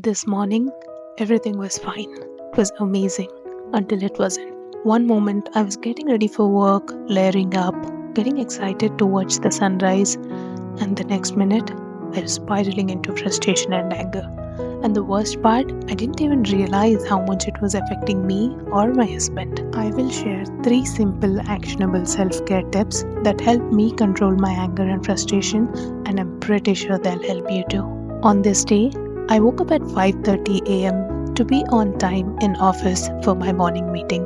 This morning, everything was fine. It was amazing until it wasn't. One moment, I was getting ready for work, layering up, getting excited to watch the sunrise, and the next minute, I was spiraling into frustration and anger. And the worst part, I didn't even realize how much it was affecting me or my husband. I will share 3 simple, actionable self care tips that help me control my anger and frustration, and I'm pretty sure they'll help you too. On this day, I woke up at 5:30 a.m. to be on time in office for my morning meeting.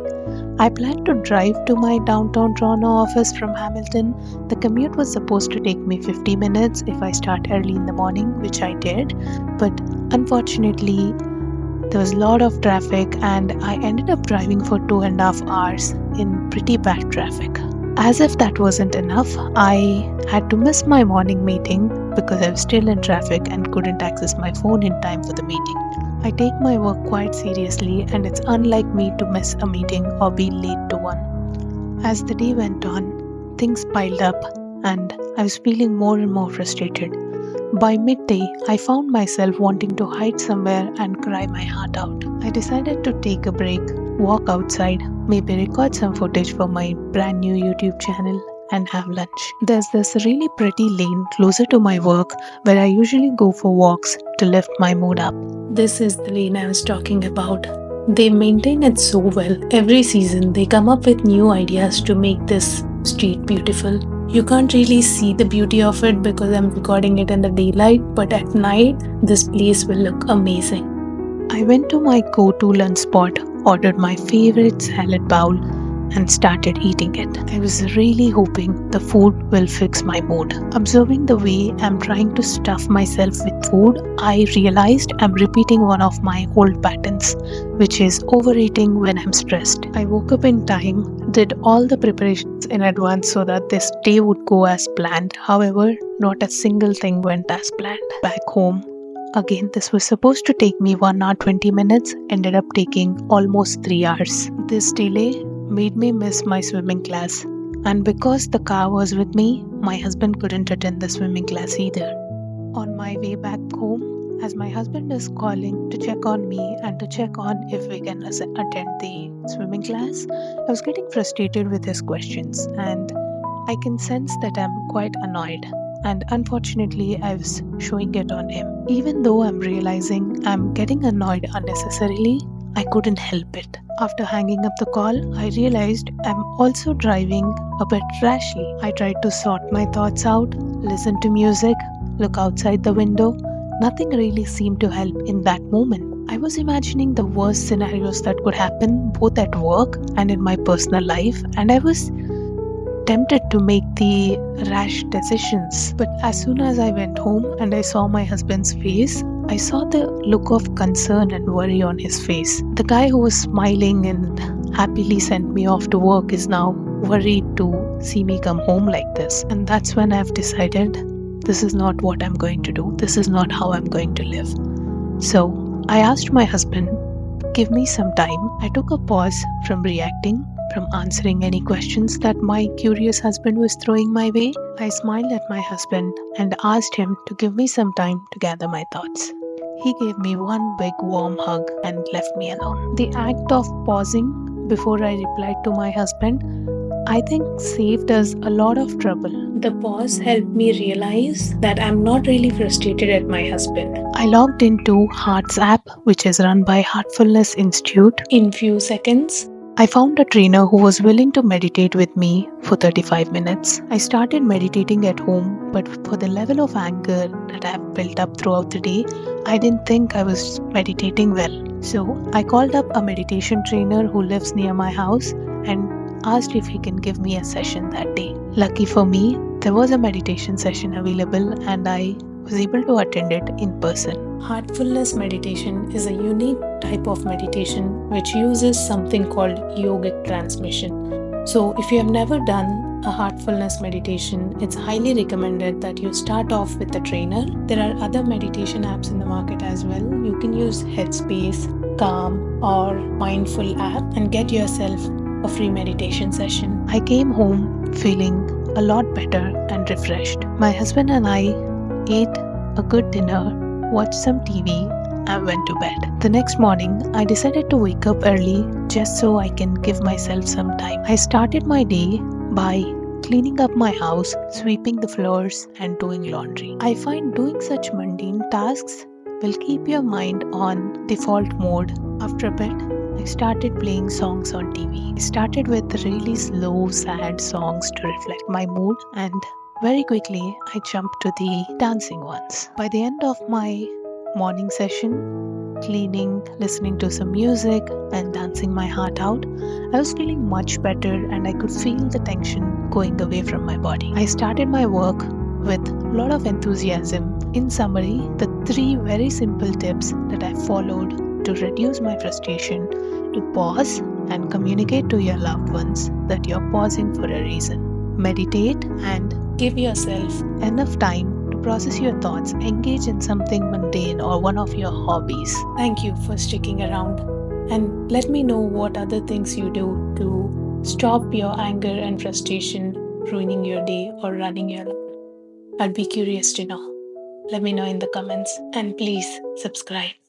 I planned to drive to my downtown Toronto office from Hamilton. The commute was supposed to take me 50 minutes if I start early in the morning, which I did, but unfortunately, there was a lot of traffic and I ended up driving for 2.5 hours in pretty bad traffic. As if that wasn't enough, I had to miss my morning meeting because I was still in traffic and couldn't access my phone in time for the meeting. I take my work quite seriously and it's unlike me to miss a meeting or be late to one. As the day went on, things piled up and I was feeling more and more frustrated. By midday, I found myself wanting to hide somewhere and cry my heart out. I decided to take a break, walk outside, maybe record some footage for my brand new YouTube channel, and have lunch. There's this really pretty lane closer to my work where I usually go for walks to lift my mood up. This is the lane I was talking about. They maintain it so well. Every season, they come up with new ideas to make this street beautiful. You can't really see the beauty of it because I'm recording it in the daylight, but at night, this place will look amazing. I went to my go-to lunch spot, ordered my favorite salad bowl, and started eating it. I was really hoping the food will fix my mood. Observing the way I'm trying to stuff myself with food, I realized I'm repeating one of my old patterns, which is overeating when I'm stressed. I woke up in time, did all the preparations in advance so that this day would go as planned. However, not a single thing went as planned. Back home, again, this was supposed to take me 1 hour 20 minutes, ended up taking almost 3 hours. This delay made me miss my swimming class, and because the car was with me, my husband couldn't attend the swimming class either. On my way back home, as my husband is calling to check on me and to check on if we can attend the swimming class, I was getting frustrated with his questions and I can sense that I'm quite annoyed. And unfortunately, I was showing it on him. Even though I'm realizing I'm getting annoyed unnecessarily, I couldn't help it. After hanging up the call, I realized I'm also driving a bit rashly. I tried to sort my thoughts out, listen to music, look outside the window. Nothing really seemed to help in that moment. I was imagining the worst scenarios that could happen both at work and in my personal life, and I was tempted to make the rash decisions. But as soon as I went home and I saw my husband's face, I saw the look of concern and worry on his face. The guy who was smiling and happily sent me off to work is now worried to see me come home like this. And that's when I've decided this is not what I'm going to do. This is not how I'm going to live. So I asked my husband, give me some time. I took a pause from reacting, from answering any questions that my curious husband was throwing my way. I smiled at my husband and asked him to give me some time to gather my thoughts. He gave me one big warm hug and left me alone. The act of pausing before I replied to my husband, I think, saved us a lot of trouble. The pause helped me realize that I'm not really frustrated at my husband. I logged into Heart's app, which is run by Heartfulness Institute. In few seconds, I found a trainer who was willing to meditate with me for 35 minutes. I started meditating at home, but for the level of anger that I have built up throughout the day, I didn't think I was meditating well. So I called up a meditation trainer who lives near my house and asked if he can give me a session that day. Lucky for me, there was a meditation session available and I was able to attend it in person. Heartfulness meditation is a unique type of meditation which uses something called yogic transmission. So if you have never done a heartfulness meditation, it's highly recommended that you start off with a trainer. There are other meditation apps in the market as well. You can use Headspace, Calm or Mindful app and get yourself a free meditation session. I came home feeling a lot better and refreshed. My husband and I ate a good dinner, watched some TV, and went to bed. The next morning, I decided to wake up early just so I can give myself some time. I started my day by cleaning up my house, sweeping the floors, and doing laundry. I find doing such mundane tasks will keep your mind on default mode. After a bit, I started playing songs on TV. I started with really slow, sad songs to reflect my mood, and very quickly I jumped to the dancing ones. By the end of my morning session, cleaning, listening to some music, and dancing my heart out, I was feeling much better and I could feel the tension going away from my body. I started my work with a lot of enthusiasm. In summary, the three very simple tips that I followed to reduce my frustration: to pause and communicate to your loved ones that you're pausing for a reason. Meditate and give yourself enough time to process your thoughts. Engage in something mundane or one of your hobbies. Thank you for sticking around, and let me know what other things you do to stop your anger and frustration ruining your day or running your life. I'd be curious to know. Let me know in the comments, and please subscribe.